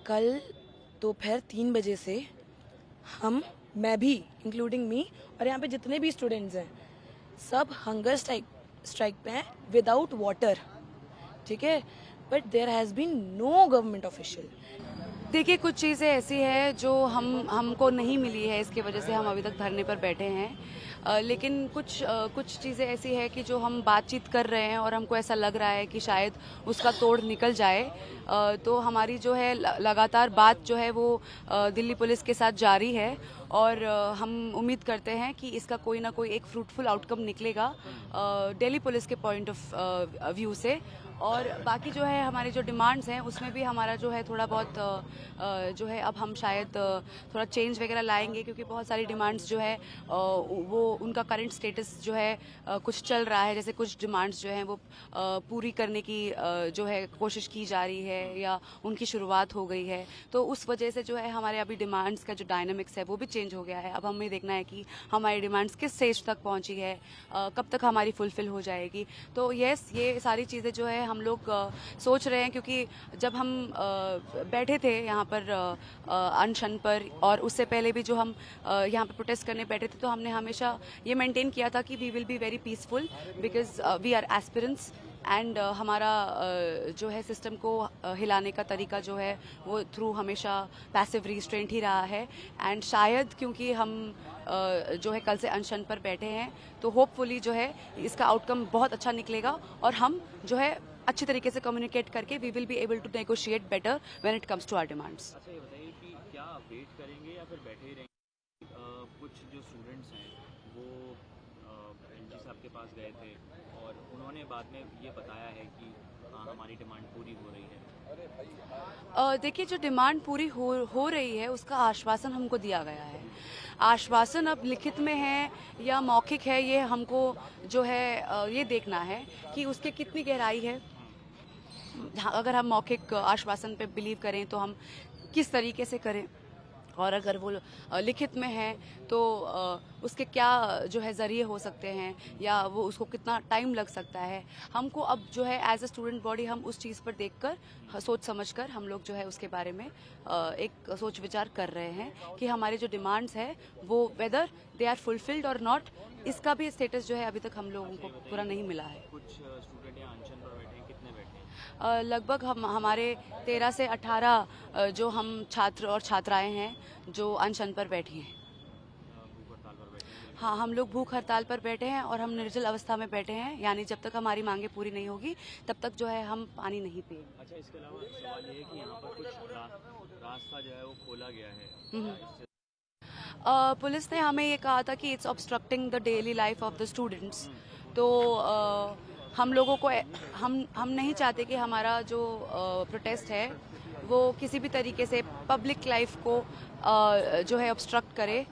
कल दोपहर 3 बजे से मैं भी इंक्लूडिंग मी और यहाँ पे जितने भी स्टूडेंट्स हैं सब हंगर स्ट्राइक पे हैं विदाउट वाटर, ठीक है। But there has been no government official. देखिए, कुछ चीज़ें ऐसी हैं जो हमको नहीं मिली है, इसकी वजह से हम अभी तक धरने पर बैठे हैं। लेकिन कुछ चीज़ें ऐसी है कि जो हम बातचीत कर रहे हैं और हमको ऐसा लग रहा है कि शायद उसका तोड़ निकल जाए। तो हमारी जो है लगातार बात जो है वो दिल्ली पुलिस के साथ जारी है और हम उम्मीद करते हैं कि इसका कोई ना कोई एक फ्रूटफुल आउटकम निकलेगा दिल्ली पुलिस के पॉइंट ऑफ व्यू से। और बाकी जो है हमारी जो डिमांड्स हैं उसमें भी हमारा जो है थोड़ा बहुत जो है अब हम शायद थोड़ा चेंज वगैरह लाएंगे, क्योंकि बहुत सारी डिमांड्स जो है वो उनका करंट स्टेटस जो है कुछ चल रहा है। जैसे कुछ डिमांड्स जो हैं वो पूरी करने की जो है कोशिश की जा रही है या उनकी शुरुआत हो गई है। तो उस वजह से जो है हमारे अभी डिमांड्स का जो डायनामिक्स है वो भी चेंज हो गया है। अब हमें देखना है कि हमारी डिमांड्स किस स्टेज तक पहुंची है, कब तक हमारी फुलफिल हो जाएगी। तो यस, ये सारी चीज़ें जो है हम लोग सोच रहे हैं, क्योंकि जब हम बैठे थे यहाँ पर अनशन पर और उससे पहले भी जो हम यहाँ पर प्रोटेस्ट करने बैठे थे, तो हमने हमेशा ये मेंटेन किया था कि we will be very peaceful because we are aspirants and हमारा जो है सिस्टम को हिलाने का तरीका जो है वो थ्रू हमेशा पैसिव रिस्ट्रेंट ही रहा है। एंड शायद क्योंकि हम जो है कल से अनशन पर बैठे हैं तो होपफुली जो है इसका आउटकम बहुत अच्छा निकलेगा और हम जो है अच्छी तरीके से कम्युनिकेट करके we will be able to negotiate better when it comes to our demands. अच्छा, ये बताइए कि क्या वेट करेंगे या फिर बैठे ही रहेंगे? कुछ जो स्टूडेंट्स हैं वो एलजी साहब के पास गए थे और उन्होंने बाद में ये बताया है कि हमारी डिमांड पूरी हो रही है। देखिए, जो डिमांड पूरी हो रही है उसका आश्वासन हमको दिया गया है। आश्वासन अब लिखित में है या मौखिक है, ये हमको जो है ये देखना है कि उसके कितनी गहराई है। अगर हम मौखिक आश्वासन पे बिलीव करें तो हम किस तरीके से करें, और अगर वो लिखित में है तो उसके क्या जो है ज़रिए हो सकते हैं या वो उसको कितना टाइम लग सकता है। हमको अब जो है एज ए स्टूडेंट बॉडी हम उस चीज़ पर देखकर सोच समझकर हम लोग जो है उसके बारे में एक सोच विचार कर रहे हैं कि हमारी जो डिमांड्स है वो वेदर दे आर फुलफिल्ड और नॉट, इसका भी स्टेटस जो है अभी तक हम लोगों को पूरा नहीं मिला है। कुछ स्टूडेंट यहाँ अनशन पर बैठे हैं, कितने बैठे हैं? लगभग हमारे 13 से 18 जो हम छात्र और छात्राएं हैं जो अनशन पर बैठी हैं। भूख हड़ताल पर बैठे हैं? हाँ, हम लोग भूख हड़ताल पर बैठे हैं और हम निर्जल अवस्था में बैठे हैं, यानी जब तक हमारी मांगे पूरी नहीं होगी तब तक जो है हम पानी नहीं पिएंगे। अच्छा, इसके अलावा सवाल ये है कि यहाँ पर कुछ रास्ता जो है वो खोला गया है। पुलिस ने हमें ये कहा था कि it's obstructing the daily life of the students. तो हम लोगों को हम नहीं चाहते कि हमारा जो प्रोटेस्ट है वो किसी भी तरीके से पब्लिक लाइफ को जो है ऑब्स्ट्रक्ट करे,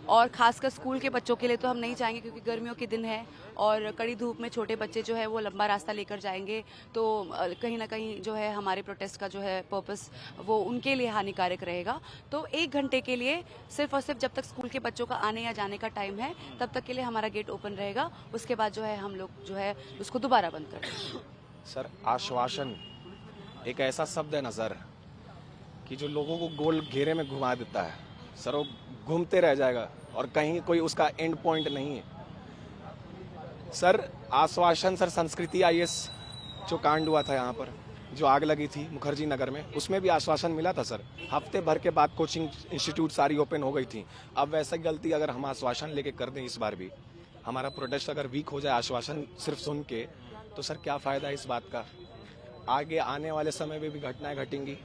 और खासकर स्कूल के बच्चों के लिए तो हम नहीं चाहेंगे, क्योंकि गर्मियों के दिन है और कड़ी धूप में छोटे बच्चे जो है वो लंबा रास्ता लेकर जाएंगे, तो कहीं ना कहीं जो है हमारे प्रोटेस्ट का जो है पर्पस वो उनके लिए हानिकारक रहेगा। तो 1 घंटे के लिए सिर्फ और सिर्फ जब तक स्कूल के बच्चों का आने या जाने का टाइम है तब तक के लिए हमारा गेट ओपन रहेगा। उसके बाद जो है हम लोग जो है उसको दोबारा बंद कर देंगे। सर, आश्वासन एक ऐसा शब्द है ना सर कि जो लोगों को गोल घेरे में घुमा देता है। सर, वो घूमते रह जाएगा और कहीं कोई उसका एंड पॉइंट नहीं है। सर, आश्वासन, सर संस्कृति आईएएस जो कांड हुआ था यहाँ पर, जो आग लगी थी मुखर्जी नगर में, उसमें भी आश्वासन मिला था सर। हफ्ते भर के बाद कोचिंग इंस्टीट्यूट सारी ओपन हो गई थी। अब वैसा गलती अगर हम आश्वासन लेके कर दें इस बार भी, हमारा प्रोटेस्ट अगर वीक हो जाए आश्वासन सिर्फ सुन के, तो सर क्या फ़ायदा है इस बात का। आगे आने वाले समय में भी घटनाएं घटेंगी।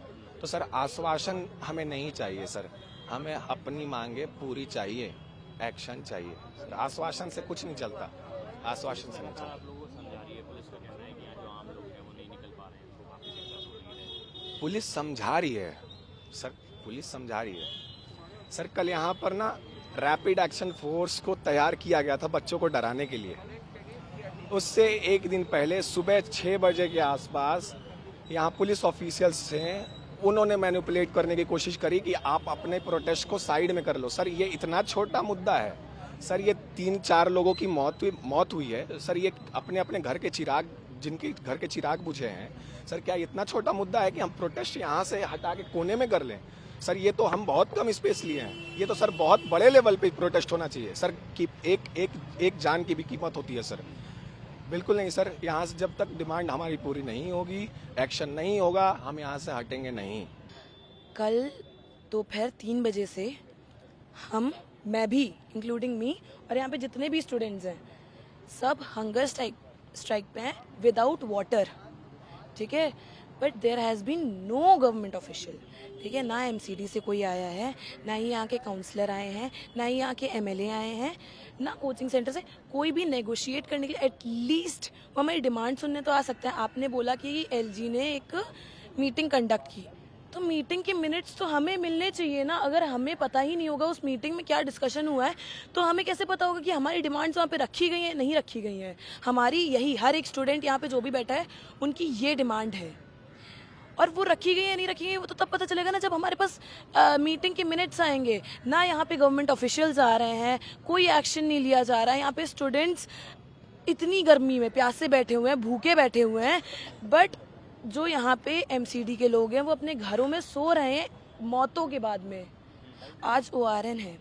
तो सर आश्वासन हमें नहीं चाहिए सर, हमें अपनी मांगे पूरी चाहिए, एक्शन चाहिए सर। आश्वासन से कुछ नहीं चलता, आश्वासन से नहीं चलता। आप लोगों को समझा रही है, पुलिस का कहना है कि यहाँ जो आम लोग हैं वो नहीं निकल पा रहे हैं, तो काफ़ी दिक्कत हो रही है। पुलिस समझा रही है सर, पुलिस समझा रही है सर। कल यहाँ पर ना रैपिड एक्शन फोर्स को तैयार किया गया था बच्चों को डराने के लिए। उससे 1 दिन पहले सुबह 6 बजे के आसपास यहाँ पुलिस ऑफिशियल्स हैं, उन्होंने मैनिपुलेट करने की कोशिश करी कि आप अपने प्रोटेस्ट को साइड में कर लो। सर, ये इतना छोटा मुद्दा है सर, ये 3-4 लोगों की मौत हुई है सर। ये अपने अपने घर के चिराग जिनके घर के चिराग बुझे हैं, सर क्या इतना छोटा मुद्दा है कि हम प्रोटेस्ट यहाँ से हटा के कोने में कर लें? सर ये तो हम बहुत कम स्पेस लिए हैं, ये तो सर बहुत बड़े लेवल पे प्रोटेस्ट होना चाहिए सर, कि एक जान की भी कीमत होती है सर। बिल्कुल नहीं सर, यहाँ से जब तक डिमांड हमारी पूरी नहीं होगी, एक्शन नहीं होगा, हम यहाँ से हटेंगे नहीं। कल दोपहर 3 बजे से मैं भी इंक्लूडिंग मी और यहाँ पे जितने भी स्टूडेंट्स हैं सब हंगर स्ट्राइक पे हैं विदाउट वाटर, ठीक है। But there has been no government official, ठीक है, ना एमसीडी से कोई आया है, ना ही यहाँ के काउंसलर आए हैं, ना ही यहाँ के एमएलए आए हैं, ना कोचिंग सेंटर से कोई भी नेगोशिएट करने के लिए एटलीस्ट वो हमारी डिमांड सुनने तो आ सकते हैं। आपने बोला कि एलजी ने एक मीटिंग कंडक्ट की, तो मीटिंग के मिनट्स तो हमें मिलने चाहिए ना। अगर हमें पता ही नहीं होगा उस मीटिंग में क्या डिस्कशन हुआ है, तो हमें कैसे पता होगा कि हमारी डिमांड्स वहाँ पे रखी गई हैं नहीं रखी गई हैं। हमारी यही हर एक स्टूडेंट यहाँ पे जो भी बैठा है उनकी ये डिमांड है, और वो रखी गई है नहीं रखी गई वो तो तब पता चलेगा ना जब हमारे पास मीटिंग के मिनट्स आएंगे। ना यहाँ पे गवर्नमेंट ऑफिशियल्स आ रहे हैं, कोई एक्शन नहीं लिया जा रहा है। यहाँ पे स्टूडेंट्स इतनी गर्मी में प्यासे बैठे हुए हैं, भूखे बैठे हुए हैं, बट जो यहाँ पे एमसीडी के लोग हैं वो अपने घरों में सो रहे हैं मौतों के बाद में। आज ORN है,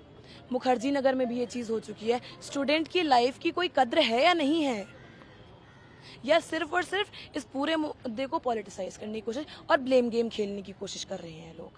मुखर्जी नगर में भी ये चीज़ हो चुकी है। स्टूडेंट की लाइफ की कोई कद्र है या नहीं है, या सिर्फ और सिर्फ इस पूरे मुद्दे को पॉलिटिसाइज करने की कोशिश और ब्लेम गेम खेलने की कोशिश कर रहे हैं लोग।